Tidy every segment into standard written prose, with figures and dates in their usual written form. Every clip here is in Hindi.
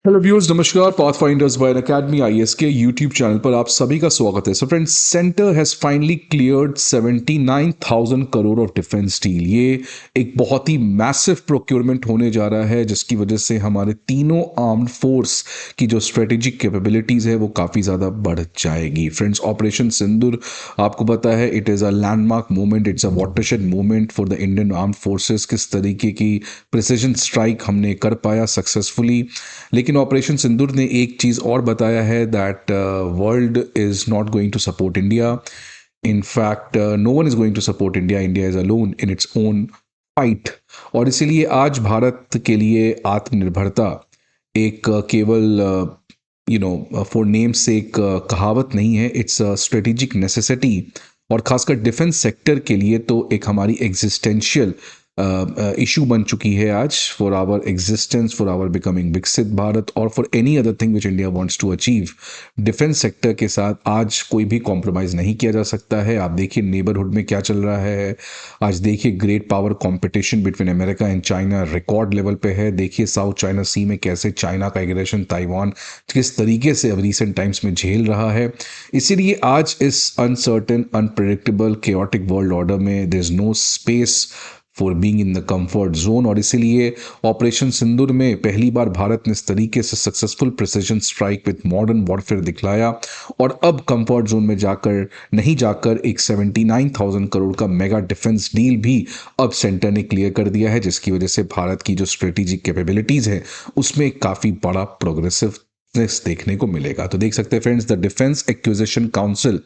हेलो व्यूअर्स, नमस्कार। Path finders by academy IAS के यूट्यूब चैनल पर आप सभी का स्वागत है। So friends, centre has finally cleared 79,000 crore of defence deal. ये एक बहुत ही मैसिव प्रोक्योरमेंट होने जा रहा है, जिसकी वजह से हमारे तीनों आर्म्ड फोर्स की जो स्ट्रेटेजिक कैपेबिलिटीज़ है वो काफ़ी ज़्यादा बढ़ जाएगी। फ्रेंड्स, ऑपरेशन सिंदूर आपको पता है, it is a landmark movement, it's a watershed movement for the Indian armed forces. किस तरीके की प्रिसीजन स्ट्राइक हमने कर पाया सक्सेसफुली। लेकिन ऑपरेशन सिंदूर ने एक चीज़ और बताया है, that world is not going to support India. In fact, no one is going to support India. India is alone in its own fight. और इसीलिए आज भारत के लिए आत्मनिर्भरता एक केवल फॉर नेम से एक कहावत नहीं है, इट्स अ स्ट्रेटेजिक नेसेसिटी। और खासकर डिफेंस सेक्टर के लिए तो एक हमारी एग्जिस्टेंशियल इशू बन चुकी है आज, for our existence, for our becoming विकसित भारत, और for any other thing which India wants to achieve. Defence sector के साथ आज कोई भी कॉम्प्रोमाइज़ नहीं किया जा सकता है। आप देखिए नेबरहुड में क्या चल रहा है। आज देखिए great power competition between America and China record level पे है। देखिए साउथ चाइना सी में कैसे चाइना का एग्रेशन ताइवान किस तरीके से अब रिसेंट टाइम्स में झेल रहा है। इसीलिए आज इस uncertain, unpredictable, chaotic world order में there is no space for being in the comfort zone. और इसीलिए ऑपरेशन सिंदूर में पहली बार भारत ने इस तरीके से successful precision strike with modern warfare दिखलाया। और अब कंफर्ट जोन में जाकर नहीं जाकर एक 79,000 करोड़ का मेगा डिफेंस डील भी अब सेंटर ने क्लियर कर दिया है, जिसकी वजह से भारत की जो स्ट्रेटेजिक कैपेबिलिटीज़ है उसमें काफ़ी बड़ा प्रोग्रेसिव देखने को मिलेगा। तो देख सकते हैं friends, the defence acquisition council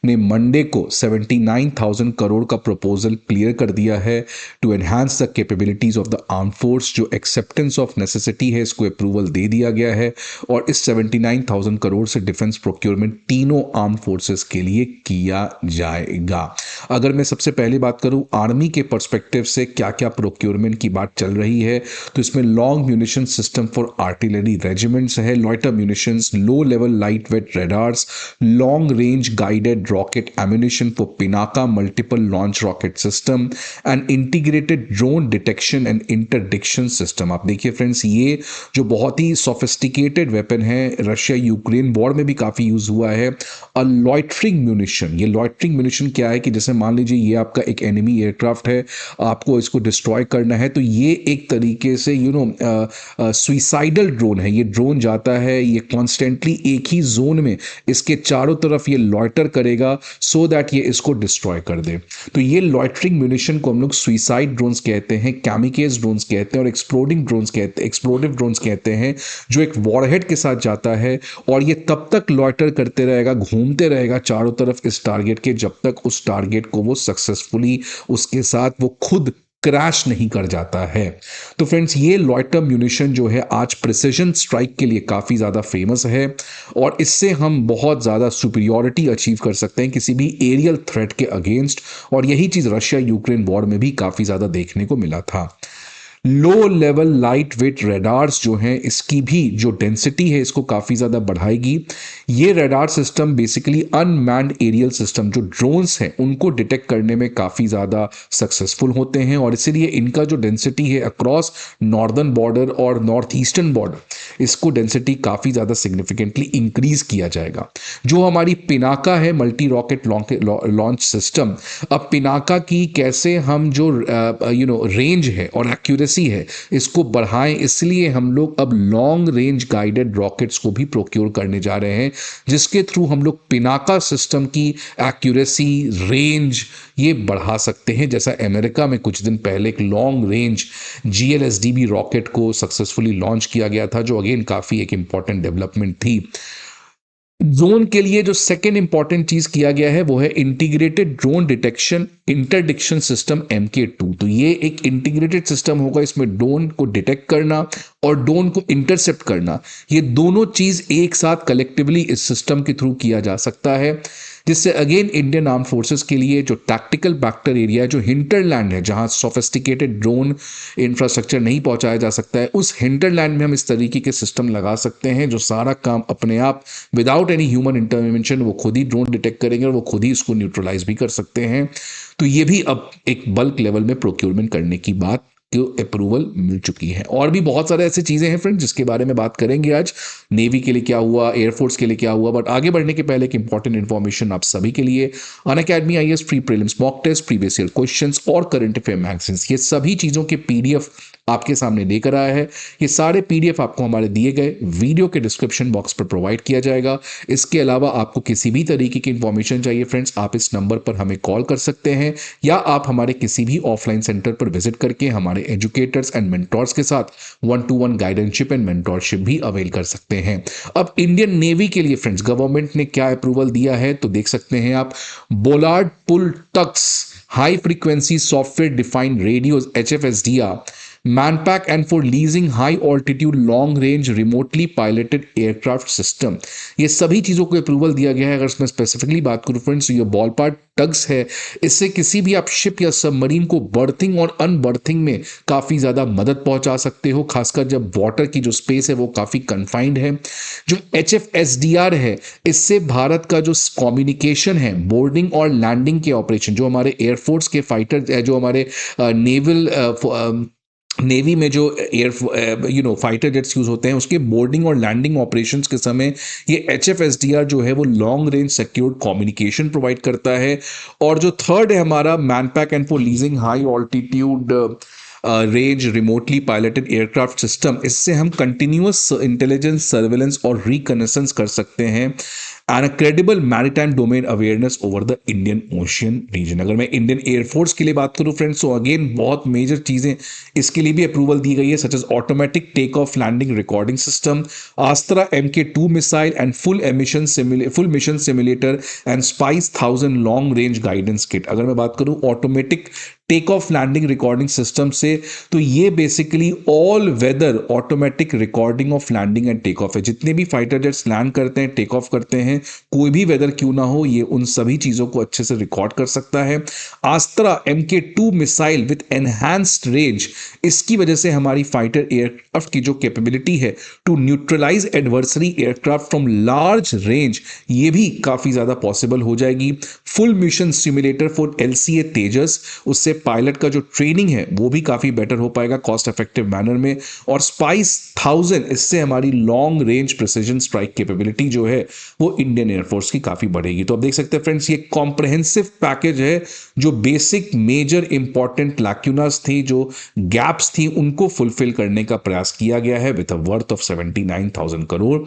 ने मंडे को 79,000 करोड़ का प्रपोजल क्लियर कर दिया है to enhance the capabilities of the arm force. जो एक्सेप्टेंस ऑफ नेसेसिटी है, इसको अप्रूवल दे दिया गया है। और इस 79,000 करोड़ से डिफेंस प्रोक्योरमेंट तीनों आर्म फोर्सेस के लिए किया जाएगा। अगर मैं सबसे पहले बात करूं आर्मी के पर्सपेक्टिव से क्या क्या प्रोक्योरमेंट की बात चल रही है, तो इसमें long munition system for artillery regiments है, loiter munitions, low-level lightweight radars, long-range guided rocket ammunition for Pinaka multiple launch rocket system, and integrated drone detection and interdiction system। आप देखिए फ्रेंड्स, ये जो बहुत ही सोफिस्टिकेटेड वेपन है, रशिया यूक्रेन वॉर में भी काफ़ी यूज़ हुआ है। अ लॉइटरिंग म्यूनिशन, ये लॉइटरिंग म्यूनिशन क्या है कि जैसे मान लीजिए ये आपका एक एनिमी एयरक्राफ्ट है, आपको इसको डिस्ट्रॉय करना है, तो ये एक तरीके से सुइसाइडल ड्रोन है। ये ड्रोन जाता है, ये कॉन्स्टेंटली एक ही जोन में इसके चारों तरफ ये लॉइटर करेगा सो दैट ये इसको डिस्ट्रॉय कर दे। तो ये लॉइटरिंग म्यूनिशन को हम लोग सुइसाइड ड्रोन्स कहते हैं, कैमिकेज ड्रोन्स कहते हैं, और एक्सप्लोडिंग ड्रोन्स कहते हैं, एक्सप्लोडिव ड्रोन्स कहते हैं, जो एक वॉरहेड के साथ जाता है और ये तब तक लॉइटर करते रहेगा, घूमते रहेगा चारों तरफ इस टारगेट के, जब तक उस टारगेट को वो सक्सेसफुली उसके साथ वो खुद क्रैश नहीं कर जाता है। तो फ्रेंड्स, ये लॉइटर म्यूनिशन जो है आज प्रिसीजन स्ट्राइक के लिए काफ़ी ज़्यादा फेमस है, और इससे हम बहुत ज़्यादा सुपीरियॉरिटी अचीव कर सकते हैं किसी भी एरियल थ्रेट के अगेंस्ट। और यही चीज़ रशिया यूक्रेन वॉर में भी काफ़ी ज़्यादा देखने को मिला था। Low level light weight radars जो हैं, इसकी भी जो डेंसिटी है इसको काफ़ी ज़्यादा बढ़ाएगी। ये radar system basically unmanned aerial system जो ड्रोन्स हैं उनको डिटेक्ट करने में काफ़ी ज़्यादा सक्सेसफुल होते हैं, और इसीलिए इनका जो डेंसिटी है अक्रॉस नॉर्दर्न बॉर्डर और नॉर्थ ईस्टर्न बॉर्डर, इसको डेंसिटी काफ़ी ज़्यादा सिग्निफिकेंटली इंक्रीज किया जाएगा। जो हमारी पिनाका है, मल्टी रॉकेट लॉन्च सिस्टम, अब पिनाका की कैसे हम जो रेंज है और एक्यूरेसी है इसको बढ़ाएं, इसलिए हम लोग अब लॉन्ग रेंज गाइडेड रॉकेट्स को भी प्रोक्योर करने जा रहे हैं, जिसके थ्रू हम लोग पिनाका सिस्टम की एक्यूरेसी, रेंज ये बढ़ा सकते हैं। जैसा अमेरिका में कुछ दिन पहले एक लॉन्ग रेंज GLSDB रॉकेट को सक्सेसफुली लॉन्च किया गया था, जो अगेन काफ़ी एक इंपॉर्टेंट डेवलपमेंट थी। जोन के लिए जो सेकेंड इंपॉर्टेंट चीज किया गया है वो है integrated drone detection interdiction system MK2। तो ये एक इंटीग्रेटेड सिस्टम होगा, इसमें ड्रोन को डिटेक्ट करना और ड्रोन को इंटरसेप्ट करना, ये दोनों चीज एक साथ कलेक्टिवली इस सिस्टम के थ्रू किया जा सकता है, जिससे अगेन इंडियन आर्म फोर्सेस के लिए जो टैक्टिकल बैक्टर एरिया, जो हिंटरलैंड है जहां सोफिस्टिकेटेड ड्रोन इंफ्रास्ट्रक्चर नहीं पहुंचाया जा सकता है, उस हिंटरलैंड में हम इस तरीके के सिस्टम लगा सकते हैं जो सारा काम अपने आप विदाउट एनी ह्यूमन इंटरवेंशन वो खुद ही ड्रोन डिटेक्ट करेंगे और वो खुद ही इसको न्यूट्रलाइज भी कर सकते हैं। तो ये भी अब एक बल्क लेवल में प्रोक्योरमेंट करने की बात को अप्रूवल मिल चुकी है। और भी बहुत सारे ऐसी चीज़ें हैं फ्रेंड्स जिसके बारे में बात करेंगे आज, नेवी के लिए क्या हुआ, एयरफोर्स के लिए क्या हुआ। बट आगे बढ़ने के पहले एक इंपॉर्टेंट इन्फॉर्मेशन आप सभी के लिए, Unacademy IAS free prelims mock test, previous year questions और करंट अफेयर मैगजीन्स, ये सभी चीज़ों के पीडीएफ आपके सामने लेकर आया है। ये सारे पीडीएफ आपको हमारे दिए गए वीडियो के डिस्क्रिप्शन बॉक्स पर प्रोवाइड किया जाएगा। इसके अलावा आपको किसी भी तरीके की इंफॉर्मेशन चाहिए फ्रेंड्स, आप इस नंबर पर हमें कॉल कर सकते हैं या आप हमारे किसी भी ऑफलाइन सेंटर पर विजिट करके हमारे एजुकेटर्स एंड मेंटोर्स के साथ 1-to-1 गाइडेंसशिप एंड मेंटोरशिप भी अवेल कर सकते हैं। अब इंडियन नेवी के लिए फ्रेंड्स गवर्नमेंट ने क्या अप्रूवल दिया है तो देख सकते हैं आप, bollard pull tugs high frequency software defined radios HFSDR, Manpack and for leasing high altitude long range remotely piloted aircraft system, ये सभी चीज़ों को अप्रूवल दिया गया है। अगर मैं स्पेसिफिकली बात करूँ फ्रेंड्स, ये बॉलपार्क टग्स है, इससे किसी भी आप शिप या सबमरीन को बर्थिंग और अनबर्थिंग में काफ़ी ज़्यादा मदद पहुंचा सकते हो, खासकर जब वाटर की जो स्पेस है वो काफ़ी कन्फाइंड है। जो HFSDR है, इससे भारत का जो कम्युनिकेशन है, बोर्डिंग और लैंडिंग के ऑपरेशन, जो हमारे एयरफोर्स के फाइटर, जो हमारे नेवी में जो फाइटर जेट्स यूज होते हैं, उसके बोर्डिंग और लैंडिंग ऑपरेशंस के समय ये HFSDR जो है वो long range secured communication provide करता है। और जो थर्ड है हमारा manpack and for leasing high altitude range remotely piloted aircraft system, इससे हम कंटिन्यूअस इंटेलिजेंस, सर्वेलेंस और रिकनेसेंस कर सकते हैं and a credible maritime domain awareness over the Indian Ocean region. अगर मैं इंडियन एयरफोर्स के लिए बात करूं फ्रेंड्स, तो अगेन बहुत मेजर चीज़ें इसके लिए भी अप्रूवल दी गई है, such as automatic take off landing recording system, Astra MK2 missile and full mission simulator and spice 1000 long range guidance kit. अगर मैं बात करूं automatic take off landing recording system से, तो ये basically all weather automatic recording of landing and take off है। जितने भी फाइटर जेट्स लैंड करते हैं, टेक ऑफ करते हैं, कोई भी वेदर क्यों ना हो, ये उन सभी चीजों को अच्छे से रिकॉर्ड कर सकता है। आस्त्रा MK2 missile with enhanced range, इसकी वजह से हमारी फाइटर एयरक्राफ्ट की जो कैपेबिलिटी है to neutralise adversary aircraft from large range, ये भी काफी ज्यादा पॉसिबल हो जाएगी। Full mission simulator for LCA Tejas, उससे पायलट का जो ट्रेनिंग है वो भी काफी बेटर हो पाएगा कॉस्ट इफेक्टिव मैनर में। और स्पाइस 1000, इससे हमारी long range precision strike capability जो है वो इंडियन एयरफोर्स की काफी बढ़ेगी। तो आप देख सकते हैं फ्रेंड्स, ये कॉम्प्रहेंसिव पैकेज है जो बेसिक मेजर इंपॉर्टेंट लैक्यूनास थी, जो गैप्स थी, उनको फुलफिल करने का प्रयास किया गया है with a worth of 79,000 crore.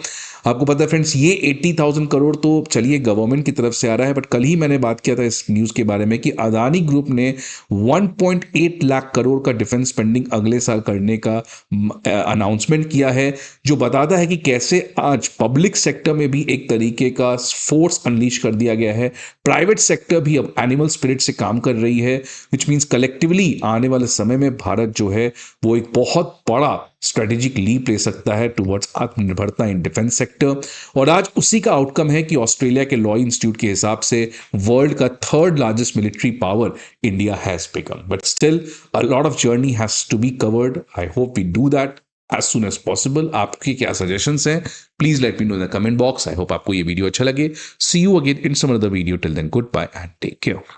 आपको पता है फ्रेंड्स, ये 80,000 करोड़ तो चलिए गवर्नमेंट की तरफ से आ रहा है, बट कल ही मैंने बात किया था इस न्यूज के बारे में कि अदानी ग्रुप ने 1.8 लाख करोड़ का डिफेंस स्पेंडिंग अगले साल करने का अनाउंसमेंट किया है, जो बताता है कि कैसे आज पब्लिक सेक्टर में भी एक तरीके का फोर्स अनलीश कर दिया गया है। प्राइवेट सेक्टर भी अब एनिमल स्पिरिट से काम कर रही है, विच मीन्स कलेक्टिवली आने वाले समय में भारत जो है वो एक बहुत बड़ा स्ट्रेटेजिक लीप ले सकता है टुवर्ड्स आत्मनिर्भरता इन डिफेंस सेक्टर। और आज उसी का आउटकम है कि ऑस्ट्रेलिया के लॉ इंस्टीट्यूट के हिसाब से वर्ल्ड का third largest military power India has become, but still a lot of journey has to be covered. I hope we do that as soon as possible. आपके क्या सजेशंस हैं, please let me know in the comment box. I hope आपको ये वीडियो अच्छा लगे। See you again in some other video, till then good bye and take care.